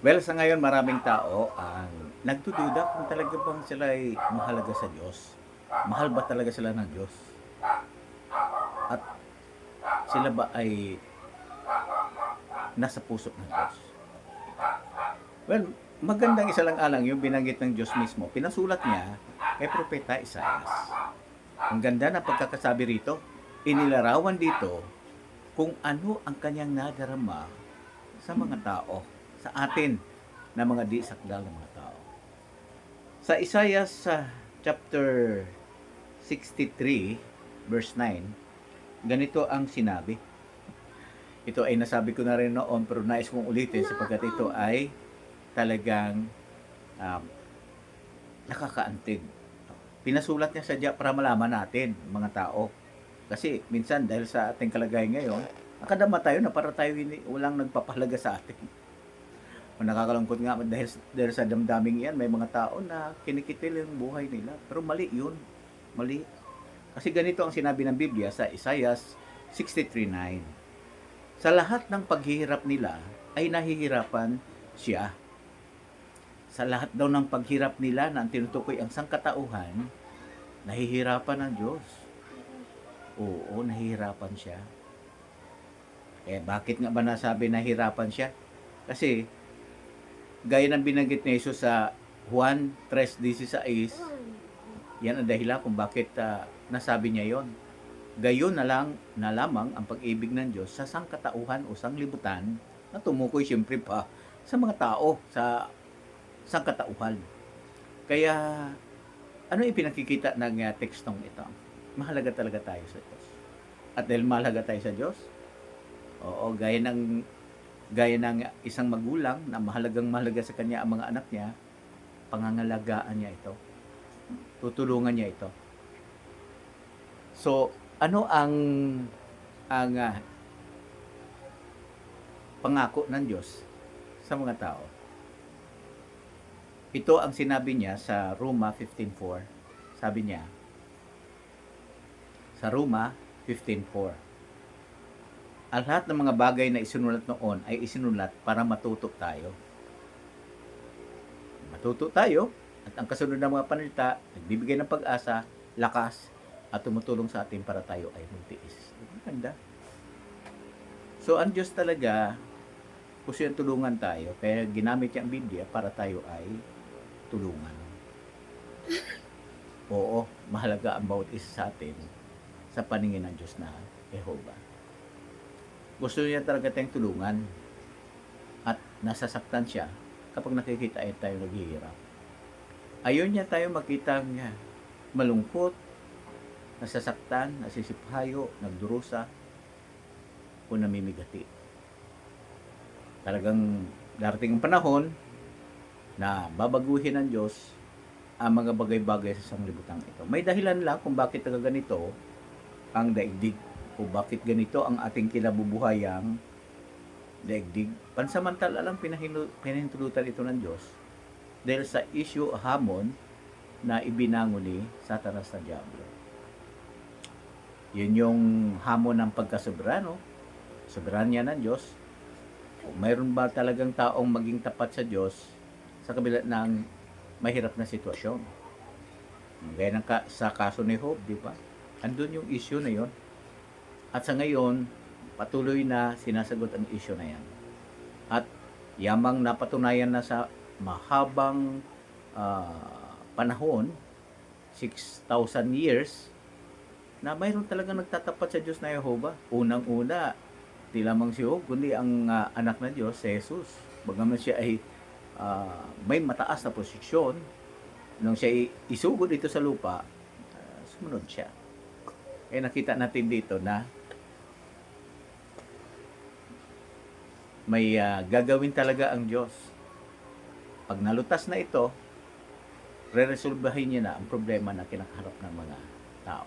Well, sa ngayon maraming tao ang nagdududa kung talaga bang sila ay mahalaga sa Diyos. Mahal ba talaga sila ng Diyos? At sila ba ay nasa puso ng Diyos? Well, magandang isa lang alang yung binanggit ng Diyos mismo. Pinasulat niya kay Propeta Isaias. Ang ganda ng pagkakasabi rito. Inilarawan dito kung ano ang kanyang nadarama sa mga tao, sa atin na mga di sakdal na mga tao. Sa Isaiah chapter 63 verse 9, ganito ang sinabi. Ito ay nasabi ko na rin noon pero nais kong ulitin sapagkat ito ay talagang nakakaantig. Pinasulat niya sadya para malaman natin, mga tao. Kasi minsan dahil sa ating kalagayan ngayon, nakadama tayo na para tayo walang nagpapahalaga sa atin. O nakakalungkot nga dahil sa damdaming yan, may mga tao na kinikitil yung buhay nila. Pero mali yun. Mali. Kasi ganito ang sinabi ng Biblia sa Isaiah 63:9. Sa lahat ng paghihirap nila ay nahihirapan siya. Sa lahat daw ng paghirap nila na ang tinutukoy ang sangkatauhan, nahihirapan ang Diyos. Oo, nahihirapan siya. Eh, bakit nga ba nasabi nahihirapan siya? Kasi, gaya ng binanggit ni Jesus sa Juan 3:16, yan ang dahilan kung bakit nasabi niya yon. Gayon na lamang ang pag-ibig ng Diyos sa sangkatauhan o sanglibutan na tumukoy siyempre pa sa mga tao, sa sangkatauhan. Kaya, ano yung pinakikita ng tekstong ito? Mahalaga talaga tayo sa Diyos. At dahil mahalaga tayo sa Diyos, oo, gaya ng isang magulang na mahalaga sa kanya ang mga anak niya, pangangalagaan niya ito. Tutulungan niya ito. So, ano ang pangako ng Diyos sa mga tao? Ito ang sinabi niya sa Roma 15:4. Sabi niya, sa Roma 15:4, ang lahat ng mga bagay na isinulat noon ay isinulat para matuto tayo. Matuto tayo at ang kasunod ng mga panalita, nagbibigay ng pag-asa, lakas, at tumutulong sa atin para tayo ay magtiis. Maganda. So, ang Diyos talaga, gusto yung tulungan tayo, kaya ginamit niya ang Biblia para tayo ay tulungan. Oo, mahalaga ang bawat isa sa atin sa paningin ng Diyos na Jehovah. Gusto niya talaga tayong tulungan at nasasaktan siya kapag nakikita ay tayo naghihirap. Ayaw niya tayo makita niya malungkot, nasasaktan, nasisiphayo, nagdurusa, o namimigati. Talagang darating ang panahon na babaguhin ng Diyos ang mga bagay-bagay sa sanglibutan ito. May dahilan lang kung bakit ganito ang daigdig o bakit ganito ang ating kinabubuhayang daigdig. Pansamantala lang pinahintulutan ito ng Diyos dahil sa issue hamon na ibinangon ni Satanas na Diablo. Yun yung hamon ng pagkasoberano, soberanya ng Diyos. O mayroon ba talagang taong maging tapat sa Diyos sa kabila ng mahirap na sitwasyon? Gaya sa kaso ni Job, di ba? Andun yung issue na yon. At sa ngayon, patuloy na sinasagot ang issue na yan. At yamang napatunayan na sa mahabang panahon, 6,000 years, na mayroon talagang nagtatapat sa Diyos na Jehovah. Unang-una, di lamang si Job, kundi ang anak ng Diyos, si Jesus. Bagaman siya ay may mataas na posisyon, nung siya isugod dito sa lupa, sumunod siya. Eh nakita natin dito na may gagawin talaga ang Diyos. Pag nalutas na ito, re-resolbahin niya na ang problema na kinakaharap ng mga tao.